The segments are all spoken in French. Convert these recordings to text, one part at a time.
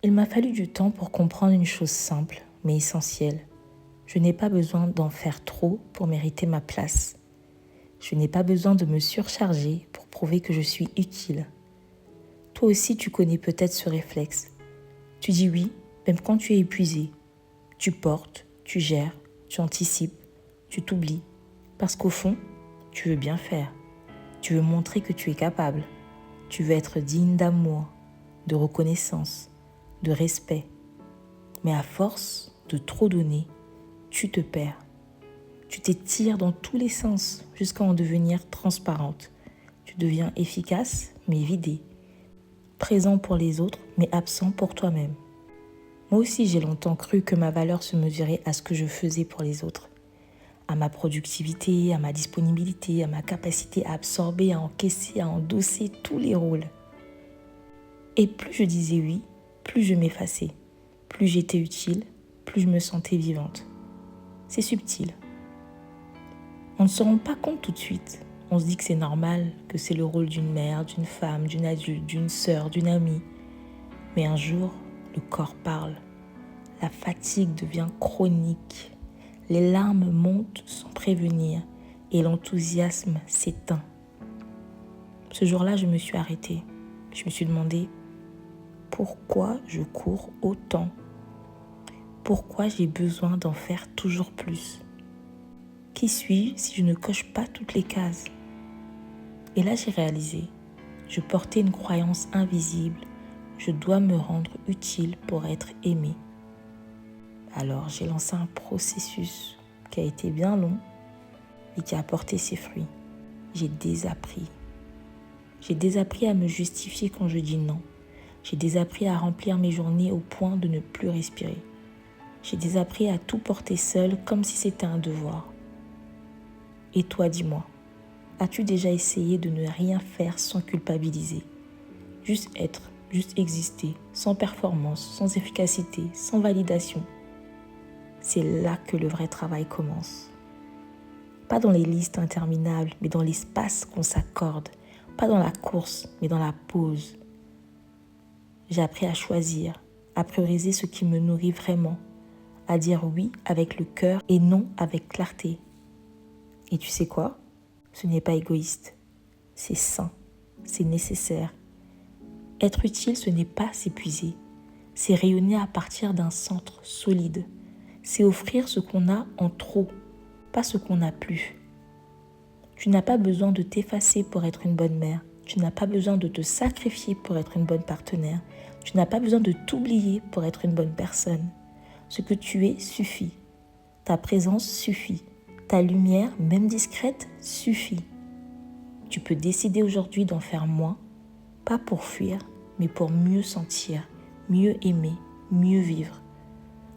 Il m'a fallu du temps pour comprendre une chose simple, mais essentielle. Je n'ai pas besoin d'en faire trop pour mériter ma place. Je n'ai pas besoin de me surcharger pour prouver que je suis utile. Toi aussi, tu connais peut-être ce réflexe. Tu dis oui, même quand tu es épuisé. Tu portes, tu gères, tu anticipes, tu t'oublies. Parce qu'au fond, tu veux bien faire. Tu veux montrer que tu es capable. Tu veux être digne d'amour, de reconnaissance, de respect. Mais à force de trop donner, tu te perds. Tu t'étires dans tous les sens jusqu'à en devenir transparente. Tu deviens efficace, mais vidé. Présent pour les autres, mais absent pour toi-même. Moi aussi, j'ai longtemps cru que ma valeur se mesurait à ce que je faisais pour les autres. À ma productivité, à ma disponibilité, à ma capacité à absorber, à encaisser, à endosser tous les rôles. Et plus je disais oui, plus je m'effaçais. Plus j'étais utile, plus je me sentais vivante. C'est subtil. On ne se rend pas compte tout de suite. On se dit que c'est normal, que c'est le rôle d'une mère, d'une femme, d'une adulte, d'une sœur, d'une amie. Mais un jour, le corps parle. La fatigue devient chronique. Les larmes montent sans prévenir et l'enthousiasme s'éteint. Ce jour-là, je me suis arrêtée. Je me suis demandé pourquoi je cours autant. Pourquoi j'ai besoin d'en faire toujours plus? Qui suis-je si je ne coche pas toutes les cases? Et là, j'ai réalisé, je portais une croyance invisible. Je dois me rendre utile pour être aimée. Alors, j'ai lancé un processus qui a été bien long et qui a porté ses fruits. J'ai désappris. J'ai désappris à me justifier quand je dis non. J'ai désappris à remplir mes journées au point de ne plus respirer. J'ai désappris à tout porter seul comme si c'était un devoir. Et toi, dis-moi, as-tu déjà essayé de ne rien faire sans culpabiliser? Juste être, juste exister, sans performance, sans efficacité, sans validation. C'est là que le vrai travail commence. Pas dans les listes interminables, mais dans l'espace qu'on s'accorde. Pas dans la course, mais dans la pause. J'ai appris à choisir, à prioriser ce qui me nourrit vraiment, à dire oui avec le cœur et non avec clarté. Et tu sais quoi? Ce n'est pas égoïste, c'est sain, c'est nécessaire. Être utile, ce n'est pas s'épuiser, c'est rayonner à partir d'un centre solide. C'est offrir ce qu'on a en trop, pas ce qu'on n'a plus. Tu n'as pas besoin de t'effacer pour être une bonne mère. Tu n'as pas besoin de te sacrifier pour être une bonne partenaire. Tu n'as pas besoin de t'oublier pour être une bonne personne. Ce que tu es suffit. Ta présence suffit. Ta lumière, même discrète, suffit. Tu peux décider aujourd'hui d'en faire moins, pas pour fuir, mais pour mieux sentir, mieux aimer, mieux vivre.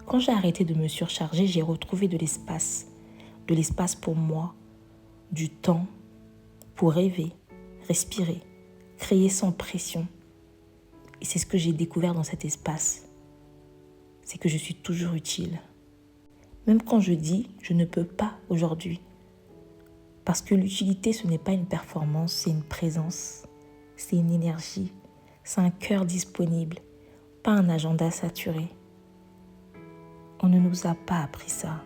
Quand j'ai arrêté de me surcharger, j'ai retrouvé de l'espace pour moi, du temps pour rêver, respirer, créer sans pression. Et c'est ce que j'ai découvert dans cet espace. C'est que je suis toujours utile. Même quand je dis « je ne peux pas aujourd'hui ». Parce que l'utilité, ce n'est pas une performance, c'est une présence, c'est une énergie, c'est un cœur disponible, pas un agenda saturé. On ne nous a pas appris ça.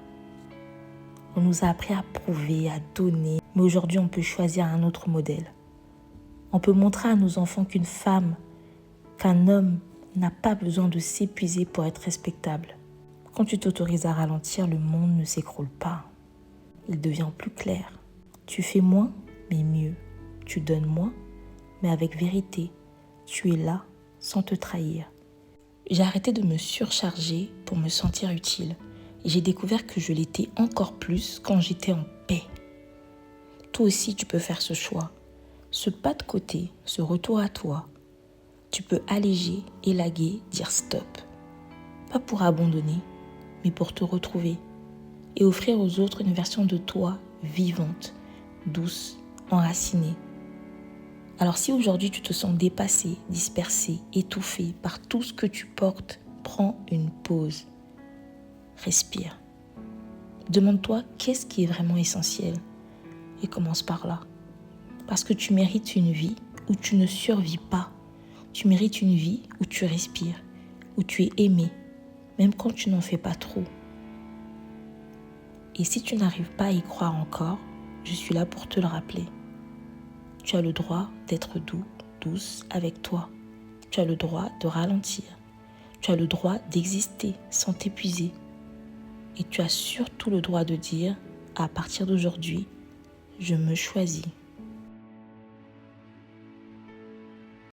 On nous a appris à prouver, à donner. Mais aujourd'hui, on peut choisir un autre modèle. On peut montrer à nos enfants qu'une femme, qu'un homme n'a pas besoin de s'épuiser pour être respectable. Quand tu t'autorises à ralentir, le monde ne s'écroule pas. Il devient plus clair. Tu fais moins, mais mieux. Tu donnes moins, mais avec vérité. Tu es là, sans te trahir. J'ai arrêté de me surcharger pour me sentir utile. Et j'ai découvert que je l'étais encore plus quand j'étais en paix. Toi aussi, tu peux faire ce choix. Ce pas de côté, ce retour à toi. Tu peux alléger, élaguer, dire stop. Pas pour abandonner, mais pour te retrouver. Et offrir aux autres une version de toi vivante, douce, enracinée. Alors si aujourd'hui tu te sens dépassé, dispersé, étouffé par tout ce que tu portes, prends une pause. Respire. Demande-toi qu'est-ce qui est vraiment essentiel et commence par là. Parce que tu mérites une vie où tu ne survis pas. Tu mérites une vie où tu respires, où tu es aimé, même quand tu n'en fais pas trop. Et si tu n'arrives pas à y croire encore, je suis là pour te le rappeler. Tu as le droit d'être doux, douce avec toi. Tu as le droit de ralentir. Tu as le droit d'exister sans t'épuiser. Et tu as surtout le droit de dire, à partir d'aujourd'hui, je me choisis.